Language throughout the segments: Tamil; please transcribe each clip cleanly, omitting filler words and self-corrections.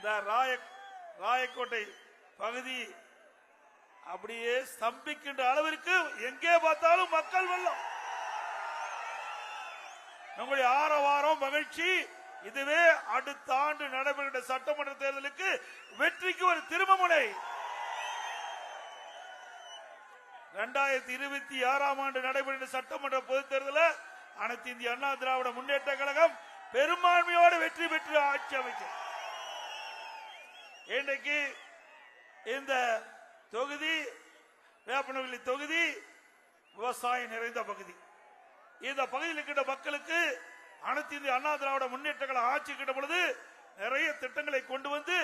இந்த ராயக்கோட்டை பகுதி அப்படியே ஸ்தம்பிக்கின்ற அளவிற்கு எங்கே பார்த்தாலும் மக்கள் வெள்ளம். நம்முடைய ஆரவாரம் மகிழ்ச்சி. இதுவே அடுத்த ஆண்டு நடைபெறுகின்ற சட்டமன்ற தேர்தலுக்கு வெற்றிக்கு ஒரு திருமமுனை. 2026 ஆண்டு நடைபெறுகின்ற சட்டமன்ற பொதுத் தேர்தலில் அனைத்து இந்திய அண்ணா திராவிட முன்னேற்ற கழகம் பெரும்பான்மையோடு வெற்றி பெற்று ஆட்சி அமைக்கும். இன்றைக்கு இந்த தொகுதி வேப்பனவல்லி தொகுதி விவசாயம் நிறைந்த பகுதி. இந்த பகுதியில் இருக்கின்ற மக்களுக்கு அனைத்து இந்திய அண்ணா திராவிட முன்னேற்ற கழகம் ஆட்சி கிட்ட பொழுது நிறைய திட்டங்களை கொண்டு வந்து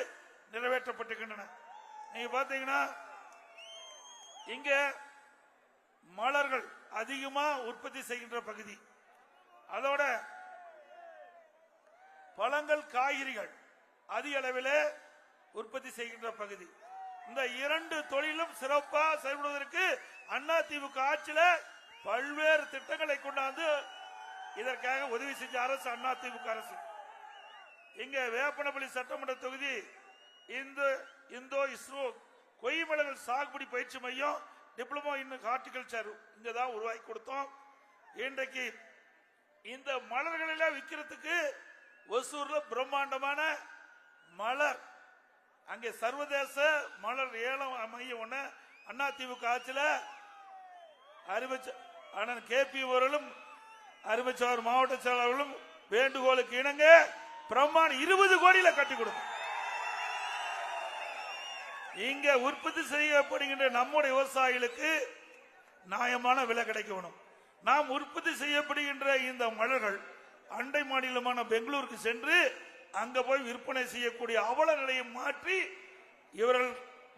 நிறைவேற்றப்பட்டிருக்கின்றன. நீங்க பாத்தீங்கன்னா இங்க மலர்கள் அதிகமா உற்பத்தி செய்கின்ற பகுதி, அதோட பழங்கள் காய்கறிகள் அதிக அளவில் உற்பத்தி செய்கின்ற பகுதி. இந்த இரண்டு தொழிலும் சிறப்பாக செயல்படுவதற்கு அதிமுக ஆட்சியில் பல்வேறு திட்டங்களை கொண்டாந்து இதற்காக உதவி செஞ்ச அரசு அதிமுக அரசு. இங்க வேப்பனப்பள்ளி சட்டமன்ற தொகுதி இந்தோ இஸ்ரோ கொய்மலர்கள் சாகுபடி பயிற்சி மையம், டிப்ளமோ இன் ஹார்டிகல்ச்சர் இங்கதான் உருவாக்கி கொடுத்தோம். இன்றைக்கு இந்த மலர்கள் எல்லாம் விற்கிறதுக்கு ஒசூர்ல பிரம்மாண்டமான மலர், அங்கே சர்வதேச மலர் ஏலம் மையம் ஒண்ணு அதிமுக ஆட்சியில் அண்ணன் KP அவர்களும் அறிவிச்சவர் மாவட்ட செயலாளர்களும் வேண்டுகோளுக்கு இணங்க பிரம்மாண்ட 20 கோடியில கட்டி கொடுக்கும். இங்க உற்பத்தி செய்யப்படுகின்ற நம்முடைய விவசாயிகளுக்கு நியாயமான விலை கிடைக்கணும். நாம் உற்பத்தி செய்யப்படுகின்ற இந்த மலர்கள் அண்டை மாநிலமான பெங்களூருக்கு சென்று அங்க போய் விற்பனை செய்யக்கூடிய அவல நிலையை மாற்றி இவர்கள்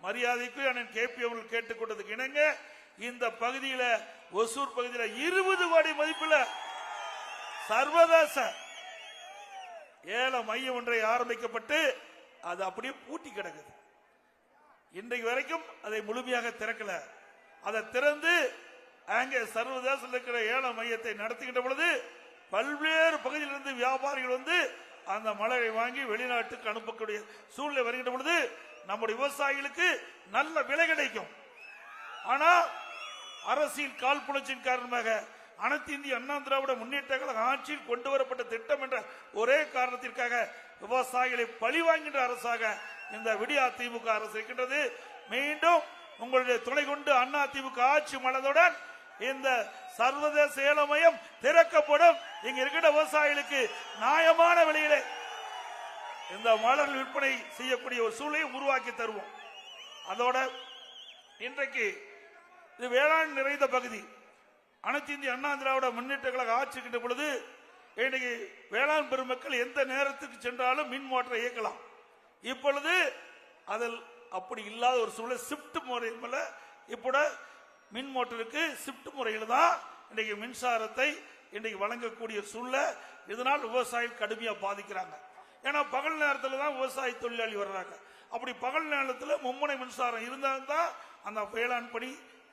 மரியாதைக்கு அண்ணன் KP அவர்கள் கேட்டுக்கொண்டதுக்கு இணங்க இந்த பகுதியில் ஒசூர் பகுதியில் 20 கோடி மதிப்பில் சர்வதேச ஏல மையம் ஒன்றை ஆரம்பிக்கப்பட்டு அது அப்படியே பூட்டி கிடக்குது. இன்றைக்கு வரைக்கும் அதை முழுமையாக திறக்கல. அதை திறந்து அங்கே சர்வதேச இருக்கிற ஏல மையத்தை நடத்துகின்ற பொழுது பல்வேறு பகுதியிலிருந்து வியாபாரிகள் வந்து அந்த மலரை வாங்கி வெளிநாட்டுக்கு அனுப்பக்கூடிய சூழ்நிலை வருகின்ற பொழுது நம்முடைய விவசாயிகளுக்கு நல்ல விலை கிடைக்கும். ஆனா அரசியல் காழ்ப்புணர்ச்சியின் காரணமாக அனைத்து இந்திய அண்ணா திராவிட முன்னேற்ற கழக ஆட்சியில் கொண்டு வரப்பட்ட திட்டம் என்ற ஒரே காரணத்திற்காக விவசாயிகளை பழிவாங்கின்ற அரசாக இந்த விடியா திமுக அரசு இருக்கின்றது. மீண்டும் உங்களுடைய துணை கொண்டு அண்ணா திமுக ஆட்சி மலர்ந்தவுடன் இந்த சர்வதேச ஏல மையம் திறக்கப்படும். இங்க இருக்கிற விவசாயிகளுக்கு நியாயமான விலையிலே இந்த மலர் விற்பனை செய்யக்கூடிய ஒரு சூழலை உருவாக்கி தருவோம். அதோட இன்றைக்கு இது வேளாண் நிறைந்த பகுதி. அனைத்து இந்திய அண்ணா திராவிட முன்னேற்ற கழக ஆட்சி கிட்ட பொழுது இன்னைக்கு வேளாண் பெருமக்கள் எந்த நேரத்துக்கு சென்றாலும் மின் மோட்டரை இயக்கலாம். இப்பொழுது அதில் அப்படி இல்லாத ஒரு சூழல் ஷிப்ட் முறையில் இப்போட மின் மோட்டருக்கு ஷிப்ட் முறையில் தான் இன்றைக்கு மின்சாரத்தை இன்றைக்கு வழங்கக்கூடிய சூழ்நிலை. இதனால் விவசாயிகள் கடுமையாக பாதிக்கிறாங்க. ஏன்னா பகல் நேரத்தில் தான் விவசாய தொழிலாளி வர்றாங்க. அப்படி பகல் நேரத்தில் மும்முனை மின்சாரம் இருந்தால் தான் அந்த வேளாண் பணி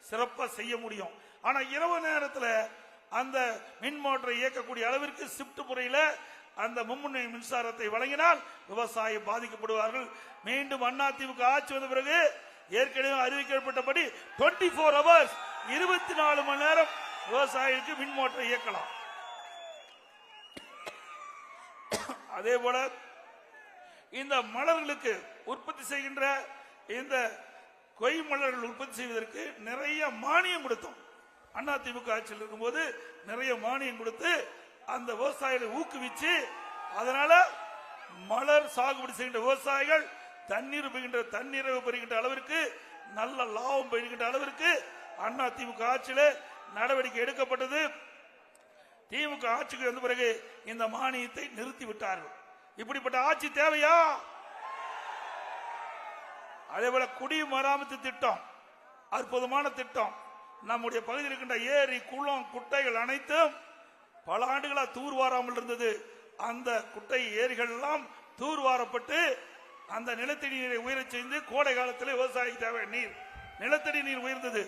சிறப்பாக செய்ய முடியும். ஆனா இரவு நேரத்தில் அந்த மின் மோட்டரை இயக்கக்கூடிய அளவிற்கு ஷிப்ட் முறையில் அந்த மும்முனை மின்சாரத்தை வழங்கினால் விவசாயி பாதிக்கப்படுவார்கள். மீண்டும் அதிமுக ஆட்சி வந்த பிறகு ஏற்கனவே அறிவிக்கப்பட்டபடி 24 hours 24 மணி நேரம் விவசாயிகளுக்கு மின் மோட்டரை இயக்கலாம். அதே போல இந்த மலர்களுக்கு உற்பத்தி செய்கின்ற இந்த கொய் மலர்கள் உற்பத்தி செய்வதற்கு நிறைய மானியம் கொடுத்தோம். அதிமுக ஆட்சியில் இருக்கும்போது நிறைய மானியம் கொடுத்து அந்த விவசாயிகளை ஊக்குவிச்சு அதனால மலர் சாகுபடி செய்கின்ற விவசாயிகள் தண்ணீரை பெறுகின்ற அளவிற்கு நல்ல லாபம் பெறுகின்ற அளவிற்கு அதிமுக ஆட்சியில் நடவடிக்கை எடுக்கப்பட்டது. திமுக ஆட்சிக்கு வந்த பிறகு இந்த மானியத்தை நிறுத்தி விட்டார்கள். இப்படிப்பட்ட ஆட்சி தேவையா? அதே போல குடிமராமத்து திட்டம் அற்புதமான திட்டம். நம்முடைய பகுதியில் இருக்கின்ற ஏரி குளம் குட்டைகள் அனைத்தும் பல ஆண்டுகளாக தூர்வாராமல் இருந்தது. அந்த குட்டை ஏரிகள் எல்லாம் தூர்வாரப்பட்டு அந்த நிலத்தடி நீரை உயரச் செய்து கோடை காலத்தில் விவசாய தேவை நீர் நிலத்தடி நீர் உயர்ந்தது.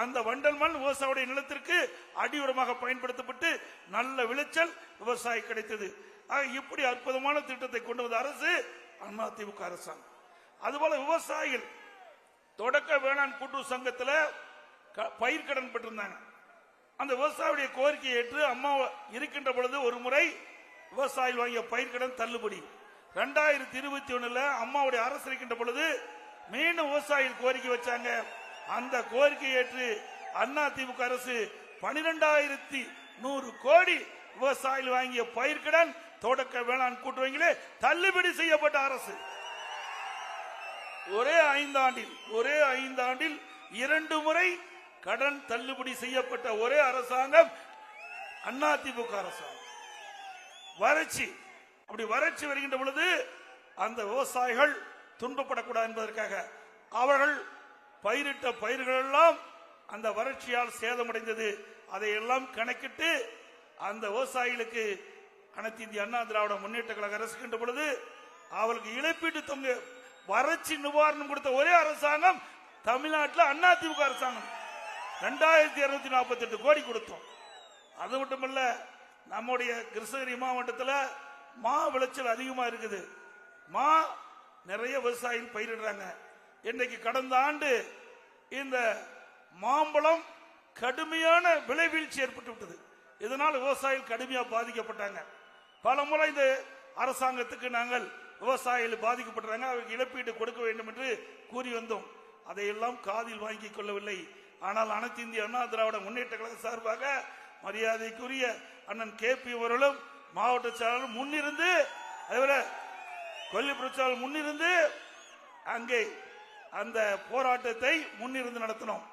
அந்த வண்டல் மண் விவசாய நிலத்திற்கு அடியுரமாக பயன்படுத்தப்பட்டு நல்ல விளைச்சல் விவசாயி கிடைத்தது. இப்படி அற்புதமான திட்டத்தை கொண்டு வந்த அரசு அதிமுக அரசாங்கம். அதுபோல விவசாயிகள் தொடக்க வேளாண் கூட்டுறவு சங்கத்தில் பயிர்க்கடன் பெற்றிருந்தாங்க. அந்த விவசாயியுடைய கோரிக்கையை ஏற்று அம்மா இருக்கின்ற பொழுது ஒரு முறை விவசாயிகள் வாங்கிய பயிர்க்கடன் தள்ளுபடி. 2021 அம்மாவுடைய அரசு இருக்கின்ற பொழுது மீண்டும் விவசாயிகள் கோரிக்கை வச்சாங்க. அந்த கோரிக்கையை ஏற்று அதிமுக அரசு 12,100 கோடி விவசாயிகள் வாங்கிய பயிர்க்கடன் தொடக்க வேளாண் கூட்டுறவிலே தள்ளுபடி செய்யப்பட்ட அரசு. ஒரே ஐந்தாண்டில் 2 முறை கடன் தள்ளுபடி செய்யப்பட்ட ஒரே அரசாங்கம் அதிமுக அரசாங்கம். வறட்சி வருகின்ற பொழுது அந்த விவசாயிகள் துன்பப்படக்கூடாது என்பதற்காக அவர்கள் பயிரிட்ட பயிர்கள் எல்லாம் அந்த வறட்சியால் சேதமடைந்தது. அதையெல்லாம் கணக்கிட்டு அந்த விவசாயிகளுக்கு அனைத்து இந்திய அண்ணா திராவிட முன்னேற்ற கழக அரசுகின்ற பொழுது அவர்களுக்கு இழப்பீட்டு தொகை வறட்சி நிவாரணம் கொடுத்த ஒரே அரசாங்கம் தமிழ்நாட்டில் அதிமுக அரசாங்கம். 2248 கோடி கொடுத்தோம். அது மட்டுமல்ல, நம்முடைய கிருஷ்ணகிரி மாவட்டத்தில் மா விளைச்சல் அதிகமா இருக்குது. மா நிறைய விவசாயிகள் பயிரிடுறாங்க. இன்னைக்கு கடந்த ஆண்டு இந்த மாம்பழம் கடுமையான விலை வீழ்ச்சி ஏற்பட்டு விட்டது. இதனால் விவசாயிகள் கடுமையாக பாதிக்கப்பட்டாங்க. பல முறை இந்த அரசாங்கத்துக்கு நாங்கள் விவசாயிகள் பாதிக்கப்பட்டாங்க, அவருக்கு இழப்பீடு கொடுக்க வேண்டும் என்று கூறி வந்தோம். அதையெல்லாம் காதில் வாங்கிக் கொள்ளவில்லை. ஆனால் அனைத்து இந்திய அண்ணா திராவிட முன்னேற்ற கழக சார்பாக மரியாதைக்குரிய அண்ணன் KP அவர்களும் மாவட்ட செயலாளர் முன்னிருந்து, அதேபோல கொல்லிப்புறச்சாளர் முன்னிருந்து அங்கே அந்த போராட்டத்தை முன்னிருந்து நடத்தினோம்.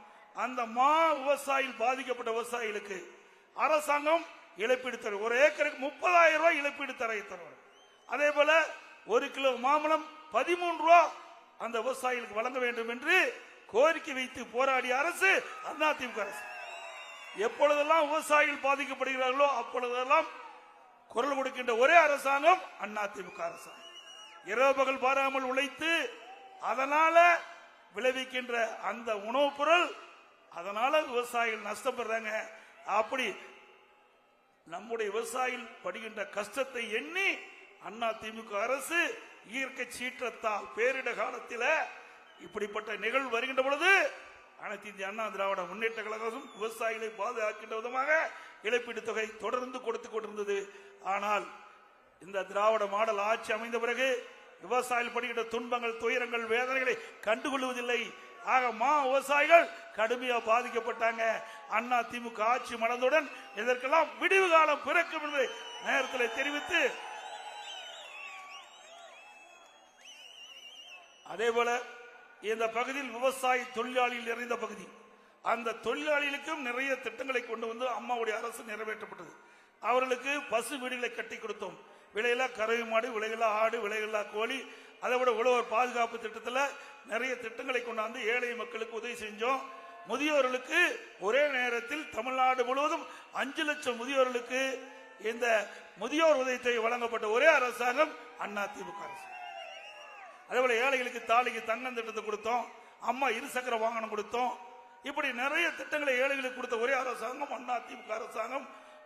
அந்த மா விவசாயிகள் பாதிக்கப்பட்ட விவசாயிகளுக்கு அரசாங்கம் இழப்பீடு தரும். ஒரு ஏக்கருக்கு 30,000 ரூபாய் இழப்பீடு தருவார். அதே போல 1 கிலோ மாம்பழம் 13 ரூபாய் அந்த விவசாயிகளுக்கு வழங்க வேண்டும் என்று கோரிக்கை வைத்து போராடிய அரசு அதிமுக அரசு. எப்பொழுதெல்லாம் விவசாயிகள் பாதிக்கப்படுகிறார்களோ அப்பொழுதெல்லாம் குரல் கொடுக்கின்ற ஒரே அரசாங்கம் அதிமுக அரசாங்கம். இரவு பகல் பாராமல் உழைத்து அதனால விளைவிக்கின்ற அந்த உணவுப் பொருள், அதனால விவசாயிகள் நஷ்டப்படுறாங்க. அப்படி நம்முடைய விவசாயிகள் படுகின்ற கஷ்டத்தை எண்ணி அதிமுக அரசு இயற்கை சீற்றத்தால் பேரிட காலத்தில் இப்படிப்பட்ட நிகழ்வு வருகின்ற பொழுது அனைத்து இந்திய அண்ணா திராவிட முன்னேற்ற கழகம் விவசாயிகளை பாதுகாக்கின்ற விதமாக இழப்பீடு தொகை தொடர்ந்து கொடுத்து கொண்டிருந்தது. ஆனால் இந்த திராவிட மாடல் ஆட்சி அமைந்த பிறகு விவசாயிகள் படுகின்ற துன்பங்கள், துயரங்கள், வேதனைகளை கண்டுகொள்வதில்லை. ஆக மா விவசாயிகள் கடுமையாக பாதிக்கப்பட்டாங்க. அதிமுக ஆட்சி மலர்ந்தவுடன் இதற்கெல்லாம் விடிவு காலம் பிறக்கும் என்று நேரத்தில் தெரிவித்து, அதேபோல இந்த பகுதியில் விவசாய தொழிலாளிகள் நிறைந்த பகுதி, அந்த தொழிலாளிகளுக்கும் நிறைய திட்டங்களை கொண்டு வந்து அம்மாவுடைய அரசு நிறைவேற்றப்பட்டது. அவர்களுக்கு பசு வீடுகளை கட்டி கொடுத்தோம். விலையில்லா கறவை மாடு, விலையில்லா ஆடு, விலையில்லா கோழி, அதை விட உழவர் பாதுகாப்பு திட்டத்தில் நிறைய திட்டங்களை கொண்டாந்து ஏழை மக்களுக்கு உதவி செஞ்சோம். முதியோர்களுக்கு ஒரே நேரத்தில் தமிழ்நாடு முழுவதும் 5 லட்சம் முதியோர்களுக்கு இந்த முதியோர் உதவித்தொகை வழங்கப்பட்ட ஒரே அரசாங்கம் அதிமுக அரசு. அதேபோல ஏழைகளுக்கு தாலிக்கு தங்கம் திட்டத்தை கொடுத்தோம். அம்மா இருசக்கர வாகனம் கொடுத்தோம். இப்படி நிறைய திட்டங்களை ஏழைகளுக்கு கொடுத்த ஒரே அரசாங்கம் அதிமுக அரசாங்கம்.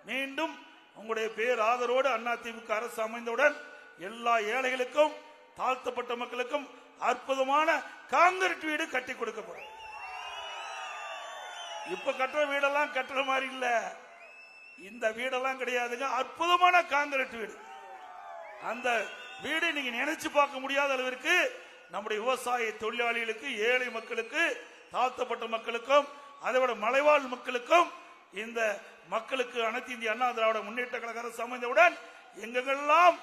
மீண்டும் உங்களுடைய பேர் ஆதரவோடு அதிமுக அரசு அமைந்தவுடன் எல்லா ஏழைகளுக்கும் தாழ்த்தப்பட்ட மக்களுக்கும் அற்புதமான காங்கிரீட் வீடு கட்டி கொடுக்கப்படும். இப்ப கட்டுற வீடெல்லாம் கட்டுற மாதிரி இல்ல, இந்த வீடெல்லாம் கிடையாதுங்க. அற்புதமான காங்கிரீட் வீடு. அந்த வீடு நீங்க நினைச்சு பார்க்க முடியாத அளவிற்கு நம்முடைய விவசாய தொழிலாளிகளுக்கு, ஏழை மக்களுக்கு, தாழ்த்தப்பட்ட மக்களுக்கும், அதைவிட மலைவாழ் மக்களுக்கும், இந்த மக்களுக்கு அனைத்து இந்திய அண்ணா திராவிட முன்னேற்ற கழக அரசு அமைந்தவுடன் எங்கெல்லாம்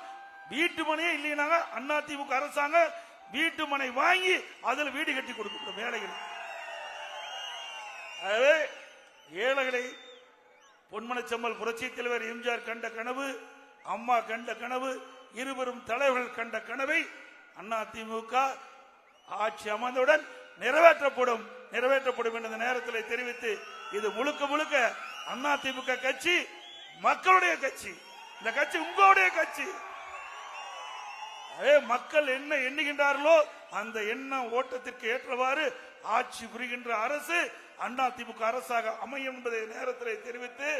வீட்டு மனையே இல்லைனாங்க அதிமுக அரசாங்கம் வீட்டு மனை வாங்கி அதில் வீடு கட்டி கொடுக்கும் ஏழைகள். ஏழைகளை பொன்மனச்செம்மல் புரட்சி தலைவர் எம்ஜிஆர் கண்ட கனவு, அம்மா கண்ட கனவு, இருவரும் தலைவர்கள் கண்ட கனவை அதிமுக ஆட்சி அமைந்தவுடன் நிறைவேற்றப்படும் என்ற நேரத்தில் தெரிவித்து, இது முழுக்க முழுக்க அதிமுக கட்சி மக்களுடைய கட்சி. இந்த கட்சி உங்களுடைய கட்சி. மக்கள் என்ன எண்ணுகின்றார்களோ அந்த எண்ண ஓட்டத்திற்கு ஏற்றவாறு ஆட்சி புரிகின்ற அரசு அதிமுக அரசாக அமையும் என்பதை நேரத்தில் தெரிவித்து,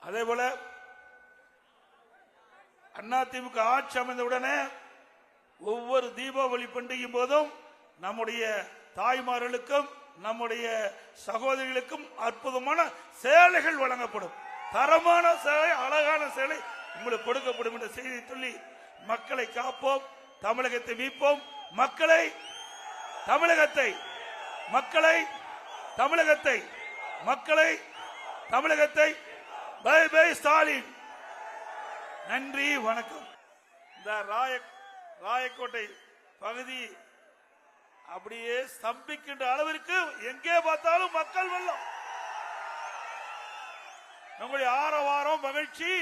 அதேபோல அதிமுக ஆட்சி அமைந்தவுடனே ஒவ்வொரு தீபாவளி பண்டிகையும் போதும் நம்முடைய தாய்மார்களுக்கும் நம்முடைய சகோதரிகளுக்கும் அற்புதமான சேலைகள் வழங்கப்படும். தரமான சேலை, அழகான சேலை உங்களுக்கு கொடுக்கப்படும் என்ற செய்தி சொல்லி மக்களை காப்போம், தமிழகத்தை மீட்போம். மக்களை தமிழகத்தை மக்களை தமிழகத்தை மக்களை தமிழகத்தை பை பை ஸ்டாலின். நன்றி, வணக்கம். இந்த ராயக்கோட்டை பகுதி அப்படியே ஸ்தம்பிக்கின்ற அளவிற்கு எங்கே பார்த்தாலும் மக்கள் வெள்ளம். நம்முடைய ஆரவாரம், மகிழ்ச்சி.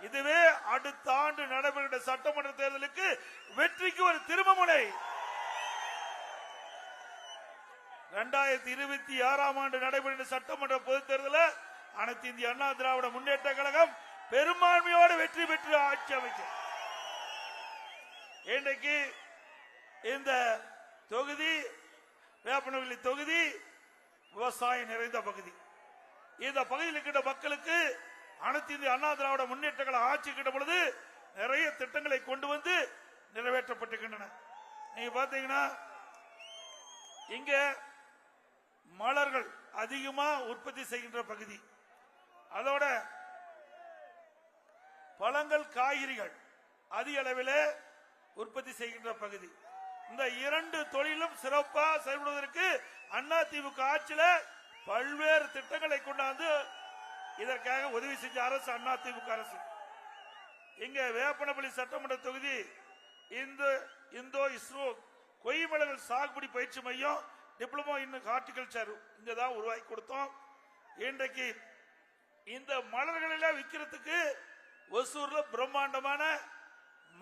இதுவே அடுத்த ஆண்டு நடைபெறுகின்ற சட்டமன்ற தேர்தலுக்கு வெற்றிக்கு ஒரு திருமமுனை. 2026 ஆண்டு நடைபெறுகின்ற சட்டமன்ற பொதுத் தேர்தலில் அனைத்து இந்திய அண்ணா திராவிட முன்னேற்ற கழகம் பெரும்பான்மையோடு வெற்றி பெற்று ஆட்சி அமைக்கும். இன்றைக்கு இந்த தொகுதி வேப்பனவல்லி தொகுதி விவசாயம் நிறைந்த பகுதி. இந்த பகுதியில் இருக்கின்ற மக்களுக்கு அனைத்து இந்திய அண்ணா திராவிட முன்னேற்ற கழகம் ஆட்சி கிட்ட பொழுது நிறைய திட்டங்களை கொண்டு வந்து நிறைவேற்றப்பட்டிருக்கின்றன. நீங்க பாத்தீங்கன்னா இங்க மலர்கள் அதிகமா உற்பத்தி செய்கின்ற பகுதி, அதோட பழங்கள், காய்கறிகள் அதிக அளவில் உற்பத்தி செய்கின்ற பகுதி. இந்த இரண்டு தொழிலும் சிறப்பா செயல்படுவதற்கு அதிமுக ஆட்சியில பல்வேறு திட்டங்களை கொண்டாந்து இதற்காக உதவி செஞ்ச அரசு அதிமுக அரசு. இங்க வேப்பனப்பள்ளி சட்டமன்ற தொகுதி இந்தோ இஸ்ரோ கொய்மலர்கள் சாகுபடி பயிற்சி மையம், டிப்ளமோ இன் ஹார்டிகல்ச்சர் இங்கதான் உருவாக்கி கொடுத்தோம். இன்றைக்கு இந்த மலர்களில் விற்கிறதுக்கு ஒசூர்ல பிரம்மாண்டமான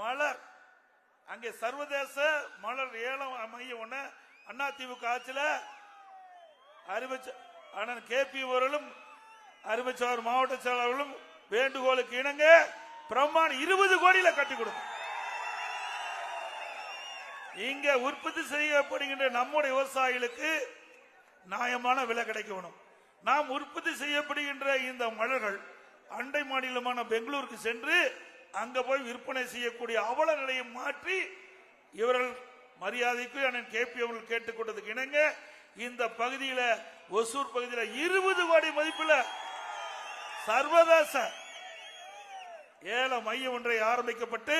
மலர், அங்கே சர்வதேச மலர் ஏலம் மையம் ஒண்ணு அதிமுக ஆட்சியில அண்ணன் KP அவர்களும் அறிவிச்சவர் மாவட்ட செயலாளர்களும் வேண்டுகோளுக்கு இணங்க பிரமாணம் 20 கோடியில கட்டி கொடுக்கும். இங்க உற்பத்தி செய்யப்படுகின்ற நம்முடைய விவசாயிகளுக்கு நியாயமான விலை கிடைக்கணும். நாம் உற்பத்தி செய்யப்படுகின்ற இந்த மலர்கள் அண்டை மாநிலமான பெங்களூருக்கு சென்று அங்க போய் விற்பனை செய்யக்கூடிய அவல நிலையை மாற்றி இவர்கள் மரியாதைக்கு அண்ணன் KP அவர்கள் கேட்டுக்கொண்டதுக்கு இணங்க இந்த பகுதியில ஒசூர் பகுதியில 20 கோடி மதிப்புல சர்வதேச ஏல மையம் ஒன்றை ஆரம்பிக்கப்பட்டு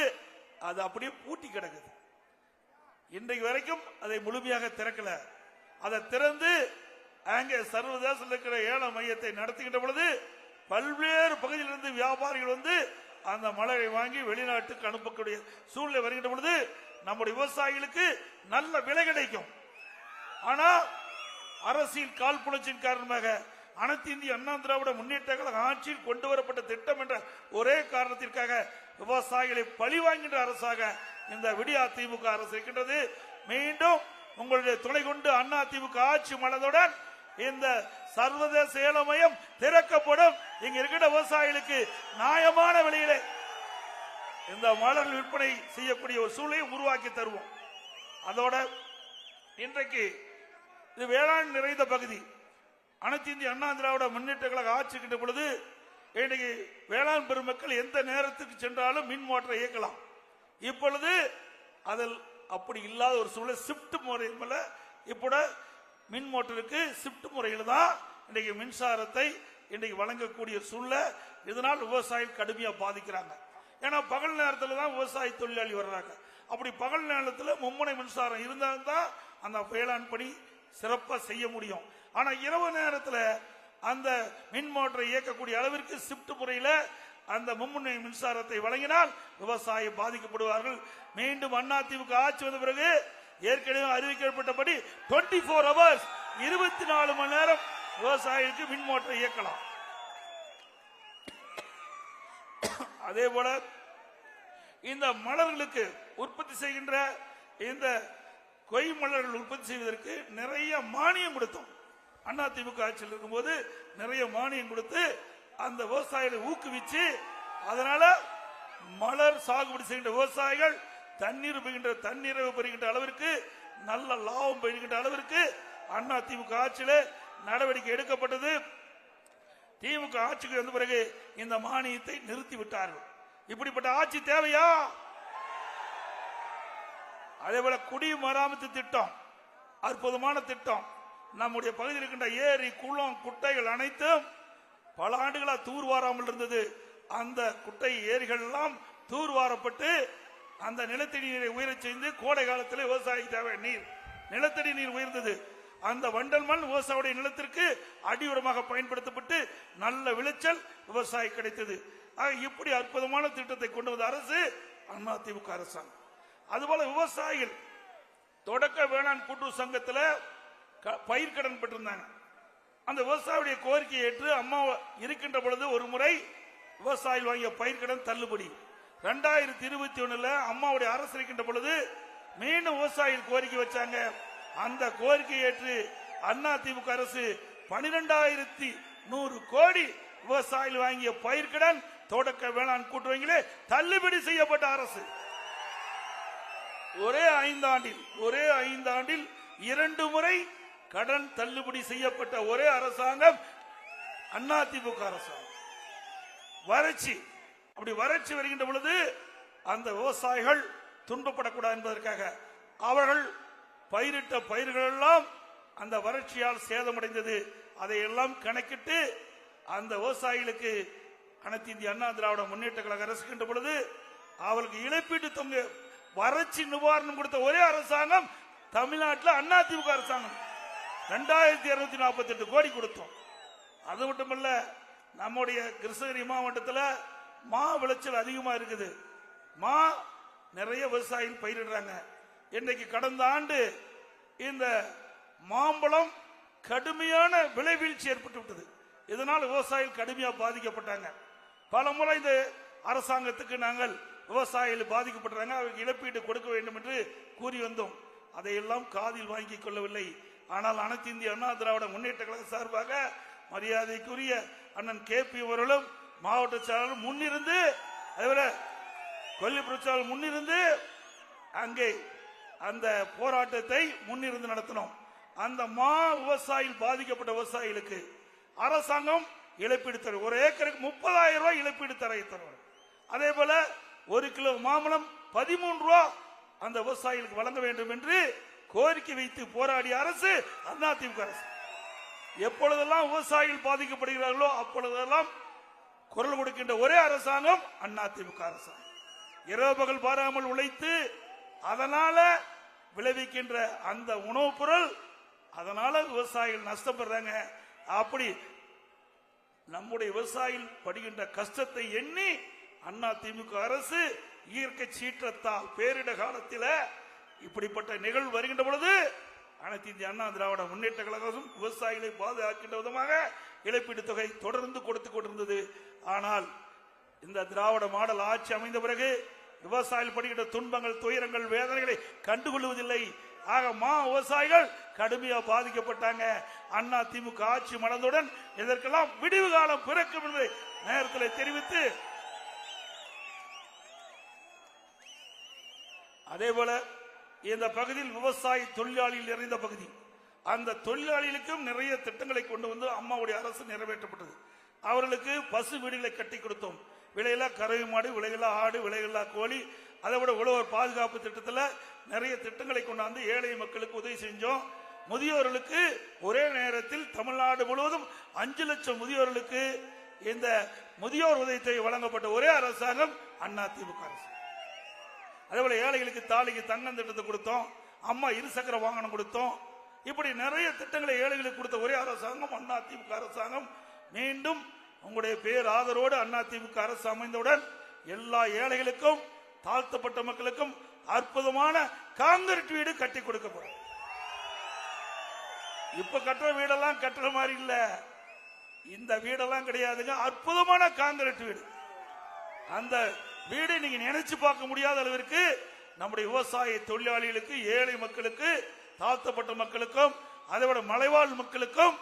அது அப்படியே பூட்டி கிடக்குது. இன்றைக்கு வரைக்கும் அதை முழுமையாக திறக்கல. அதை திறந்து அங்கே சர்வதேச இருக்கிற ஏல மையத்தை நடத்துகின்ற பொழுது பல்வேறு பகுதியிலிருந்து வியாபாரிகள் வந்து அந்த மலரை வாங்கி வெளிநாட்டுக்கு அனுப்பக்கூடிய சூழ்நிலை வருகின்ற பொழுது நம்முடைய விவசாயிகளுக்கு நல்ல விலை கிடைக்கும். ஆனா அரசியல் காழ்ப்புணர்ச்சியின் காரணமாக அனைத்து இந்திய அண்ணா திராவிட முன்னேற்ற கழக ஆட்சியில் கொண்டு வரப்பட்ட திட்டம் என்ற ஒரே காரணத்திற்காக விவசாயிகளை பழி வாங்கின்ற அரசாக இந்த விடியா திமுக அரசு இருக்கின்றது. மீண்டும் உங்களுடைய துணை கொண்டு அண்ணா திமுக ஆட்சி மலர்ந்தவுடன் இந்த சர்வதேச ஏல மையம் திறக்கப்படும். இங்க இருக்கின்ற விவசாயிகளுக்கு நியாயமான விலையிலே இந்த மலர் விற்பனை செய்யக்கூடிய ஒரு சூழலை உருவாக்கி தருவோம். அதோட இன்றைக்கு இது வேளாண் நிறைந்த பகுதி. அனைத்து இந்திய அண்ணா திராவிட முன்னேற்ற கழக ஆட்சி கிட்ட பொழுது இன்னைக்கு வேளாண் பெருமக்கள் எந்த நேரத்துக்கு சென்றாலும் மின் மோட்டரை இயக்கலாம். இப்பொழுது அதில் அப்படி இல்லாத ஒரு சூழலை ஷிப்ட் முறையில் இப்ப மின் மோட்டருக்கு ஷிப்ட் முறையில் தான் இன்றைக்கு மின்சாரத்தை இன்றைக்கு வழங்கக்கூடிய சூழ்நிலை. இதனால் விவசாயிகள் கடுமையா பாதிக்கிறாங்க. ஏன்னா பகல் நேரத்தில் தான் விவசாய தொழிலாளி வர்றாங்க. அப்படி பகல் நேரத்தில் மும்முனை மின்சாரம் இருந்தால்தான் அந்த வேளாண் பணி சிறப்பா செய்ய முடியும். ஆனா இரவு நேரத்தில் அந்த மின் மோட்டரை இயக்கக்கூடிய அளவிற்கு ஷிப்ட் முறையில் அந்த மும்முனை மின்சாரத்தை வழங்கினால் விவசாயி பாதிக்கப்படுவார்கள். மீண்டும் அதிமுக ஆட்சி வந்த பிறகு ஏற்கனவே அறிவிக்கப்பட்டபடி 24 hours 24 மணி நேரம் விவசாயிகளுக்கு மின் மோட்டரை இயக்கலாம். அதே போல இந்த மலர்களுக்கு உற்பத்தி செய்கின்ற இந்த கொய் மலர்கள் உற்பத்தி செய்வதற்கு நிறைய மானியம் கொடுத்தோம். அதிமுக ஆட்சியில் இருக்கும்போது நிறைய மானியம் கொடுத்து அந்த விவசாயிகளை ஊக்குவிச்சு அதனால மலர் சாகுபடி செய்கின்ற விவசாயிகள் தண்ணீர் பெறுகின்ற அளவிற்கு நல்ல லாபம் பெறுகின்ற அளவிற்கு அதிமுக ஆட்சியில நடவடிக்கை எடுக்கப்பட்டது. திமுக ஆட்சிக்கு வந்த பிறகு இந்த மானியத்தை நிறுத்தி விட்டார்கள். இப்படிப்பட்ட ஆட்சி தேவையா? அதே போல குடிமராமத்து திட்டம் அற்புதமான திட்டம். நம்முடைய பகுதியில் இருக்கின்ற ஏரி குளம் குட்டைகள் அனைத்தும் பல ஆண்டுகளாக தூர்வாராமல் இருந்தது. அந்த குட்டை ஏரிகள் எல்லாம் தூர்வாரப்பட்டு அந்த நிலத்தடி நீரை உயரச் செய்து கோடை காலத்தில் விவசாயிக்கு தேவை நீர், நிலத்தடி நீர் உயர்ந்தது. அந்த வண்டல் மண் விவசாயியுடைய நிலத்திற்கு அடியுரமாக பயன்படுத்தப்பட்டு நல்ல விளைச்சல் விவசாயி கிடைத்தது. இப்படி அற்புதமான திட்டத்தை கொண்டு வந்த அரசு அதிமுக அரசாங்கம். அதுபோல விவசாயிகள் தொடக்க வேளாண் கூட்டுறவு சங்கத்தில் பயிர்க்கடன் பெற்றிருந்தாங்க. அந்த விவசாயியுடைய கோரிக்கையை ஏற்று அம்மா இருக்கின்ற பொழுது ஒரு முறை விவசாயிகள் வாங்கிய பயிர்க்கடன் தள்ளுபடி. 2021 அம்மாவுடைய அரசு இருக்கின்ற பொழுது மீண்டும் விவசாயிகள் கோரிக்கை வச்சாங்க. அந்த கோரிக்கையை ஏற்று அதிமுக அரசு 12,100 கோடி விவசாயிகள் வாங்கிய பயிர்க்கடன் தொடக்க வேளாண் கூட்டுறவிலே தள்ளுபடி செய்யப்பட்ட அரசு. ஒரே ஐந்தாண்டில் 2 முறை கடன் தள்ளுபடி செய்யப்பட்ட ஒரே அரசாங்கம் அதிமுக அரசாங்கம். வறட்சி அப்படி வறட்சி வருகின்ற பொழுது அந்த விவசாயிகள் துன்பப்படக்கூடாது என்பதற்காக அவர்கள் பயிரிட்ட பயிர்கள் எல்லாம் அந்த வறட்சியால் சேதமடைந்தது. அதையெல்லாம் கணக்கிட்டு அந்த விவசாயிகளுக்கு அனைத்து இந்திய அண்ணா திராவிட முன்னேற்ற கழக அரசுகின்ற பொழுது அவர்களுக்கு இழப்பீட்டு தொகை வறட்சி நிவாரணம் கொடுத்த ஒரே அரசாங்கம் தமிழ்நாட்டில் அதிமுக அரசாங்கம். 2248 கோடி கொடுத்தோம். அது மட்டுமல்ல, நம்முடைய கிருஷ்ணகிரி மாவட்டத்தில் மா விளைச்சல் அதிகமா இருக்குது. மா நிறைய விவசாயிகள் பயிரிடுறாங்க. இன்னைக்கு கடந்த ஆண்டு இந்த மாம்பழம் கடுமையான விலை வீழ்ச்சி ஏற்பட்டு விட்டது. இதனால் விவசாயிகள் கடுமையாக பாதிக்கப்பட்டாங்க. பல முறை இந்த அரசாங்கத்துக்கு நாங்கள் விவசாயிகள் பாதிக்கப்பட்டாங்க, அவருக்கு இழப்பீடு கொடுக்க வேண்டும் என்று கூறி வந்தோம். அதையெல்லாம் காதில் வாங்கிக் கொள்ளவில்லை. ஆனால் அனைத்து இந்திய அண்ணா திராவிட முன்னேற்ற கழக சார்பாக மரியாதைக்குரிய அண்ணன் KP அவர்களும் மாவட்ட செயலாளர் முன்னிருந்து, அதேபோல கொல்லி பிரச்சாரம் முன்னிருந்து அங்கே அந்த போராட்டத்தை முன்னிருந்து நடத்தினோம். அந்த மா விவசாயிகள் பாதிக்கப்பட்ட விவசாயிகளுக்கு அரசாங்கம் இழப்பீடு தரும். ஒரு ஏக்கருக்கு 30,000 ரூபாய் இழப்பீடு தரும். அதே போல 1 கிலோ மாம்பழம் 13 ரூபாய் அந்த விவசாயிகளுக்கு வழங்க வேண்டும் என்று கோரிக்கை வைத்து போராடிய அரசு அதிமுக அரசு. எப்பொழுதெல்லாம் விவசாயிகள் பாதிக்கப்படுகிறார்களோ அப்பொழுதெல்லாம் குரல் கொடுக்கின்ற ஒரே அரசாங்கம் அதிமுக அரசாங்கம். இரவு பகல் பாராமல் உழைத்து அதனால விளைவிக்கின்ற அந்த உணவுப் பொருள், அதனால விவசாயிகள் நஷ்டப்படுறாங்க. அப்படி நம்முடைய விவசாயிகள் படுகின்ற கஷ்டத்தை எண்ணி அதிமுக அரசு இயற்கை சீற்றத்தால் பேரிட காலத்தில் இப்படிப்பட்ட நிகழ்வு வருகின்ற பொழுது அனைத்து இந்திய அண்ணா திராவிட முன்னேற்ற கழகம் விவசாயிகளை பாதுகாக்கின்ற விதமாக இழப்பீடு தொகை தொடர்ந்து கொடுத்துக் கொண்டிருந்தது. ஆனால் இந்த திராவிட மாடல் ஆட்சி அமைந்த பிறகு விவசாயிகள் படுகின்ற துன்பங்கள், துயரங்கள், வேதனைகளை கண்டுகொள்வதில்லை. ஆக மா விவசாயிகள் கடுமையாக பாதிக்கப்பட்டாங்க. அதிமுக ஆட்சி மலர்ந்தவுடன் இதற்கெல்லாம் விடிவு காலம் பிறக்கும் என்பதை நேரத்தில் தெரிவித்து, அதே போல இந்த பகுதியில் விவசாய தொழிலாளிகள் நிறைந்த பகுதி. அந்த தொழிலாளிகளுக்கும் நிறைய திட்டங்களை கொண்டு வந்து அம்மாவுடைய அரசு நிறைவேற்றப்பட்டது. அவர்களுக்கு பசு வீடுகளை கட்டி கொடுத்தோம். விலையில்லா கறவை மாடு, விலையில்லா ஆடு, விலையில்லா கோழி, அதை விட உழவர் பாதுகாப்பு திட்டத்தில் நிறைய திட்டங்களை கொண்டாந்து ஏழை மக்களுக்கு உதவி செஞ்சோம். முதியோர்களுக்கு ஒரே நேரத்தில் தமிழ்நாடு முழுவதும் 5 லட்சம் முதியோர்களுக்கு இந்த முதியோர் உதவித்தொகை வழங்கப்பட்ட ஒரே அரசாங்கம் அதிமுக அரசு. அதேபோல ஏழைகளுக்கு தாலிக்கு தங்கம் திட்டத்தை கொடுத்தோம். அம்மா இருசக்கர வாகனம் கொடுத்தோம். இப்படி நிறைய திட்டங்களை ஏழைகளுக்கு கொடுத்த ஒரே அரசாங்கம் அதிமுக அரசாங்கம். மீண்டும் உங்களுடைய பேர் ஆதரவோடு அதிமுக அரசு அமைந்தவுடன் எல்லா ஏழைகளுக்கும் தாழ்த்தப்பட்ட மக்களுக்கும் அற்புதமான காங்கிரீட் வீடு கட்டி கொடுக்கப்படும். இப்ப கட்டுற வீடெல்லாம் கட்டுற மாதிரி இல்ல, இந்த வீடெல்லாம் கிடையாதுங்க. அற்புதமான காங்கிரீட் வீடு. அந்த வீடு நீங்க நினைச்சு பார்க்க முடியாத அளவிற்கு நம்முடைய விவசாய தொழிலாளிகளுக்கு, ஏழை மக்களுக்கு, தாழ்த்தப்பட்ட மக்களுக்கும், அதைவிட மலைவாழ் மக்களுக்கும்,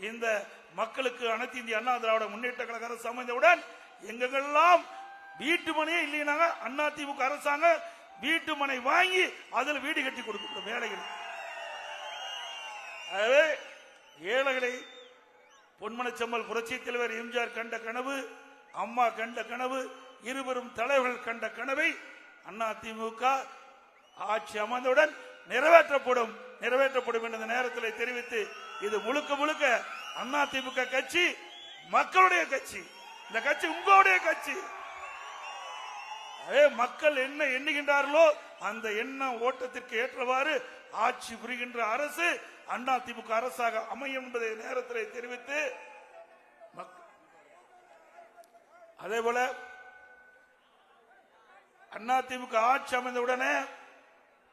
இந்த மக்களுக்கு அனைத்து இந்திய அண்ணா திராவிட முன்னேற்ற கழக அரசு அமைந்தவுடன் எங்கெல்லாம் வீட்டு மனையே இல்லைனாங்க அதிமுக அரசாங்கம் வீட்டு மனை வாங்கி அதில் வீடு கட்டி கொடுக்கப்படும் ஏழைகள். ஆகவே ஏழைகளை பொன்மனச்செம்மல் புரட்சி தலைவர் எம்ஜிஆர் கண்ட கனவு, அம்மா கண்ட கனவு இருவரும் தலைவர்கள் கண்ட கனவை அதிமுக ஆட்சி அமர்ந்தவுடன் நிறைவேற்றப்படும் என்ற நேரத்தில் தெரிவித்து, இது முழுக்க முழுக்க அதிமுக கட்சி மக்களுடைய கட்சி. இந்த கட்சி உங்களுடைய கட்சி. மக்கள் என்ன எண்ணுகின்றார்களோ அந்த எண்ண ஓட்டத்திற்கு ஏற்றவாறு ஆட்சி புரிகின்ற அரசு அதிமுக அரசாக அமையும் என்பதை நேரத்தில் தெரிவித்து, அதேபோல அதிமுக ஆட்சி அமைந்தவுடனே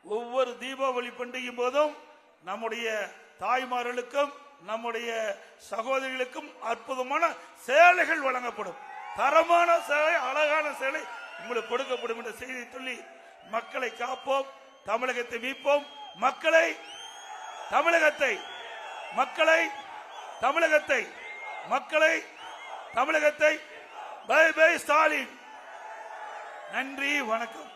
ஒவ்வொரு தீபாவளி பண்டிகையும் போதும் நம்முடைய தாய்மார்களுக்கும் நம்முடைய சகோதரிகளுக்கும் அற்புதமான சேலைகள் வழங்கப்படும். தரமான சேலை, அழகான சேலை உங்களுக்கு கொடுக்கப்படும் என்ற செய்தி சொல்லி, மக்களை காப்போம், தமிழகத்தை மீட்போம், தமிழகத்தை பை பை ஸ்டாலின். நன்றி, வணக்கம்.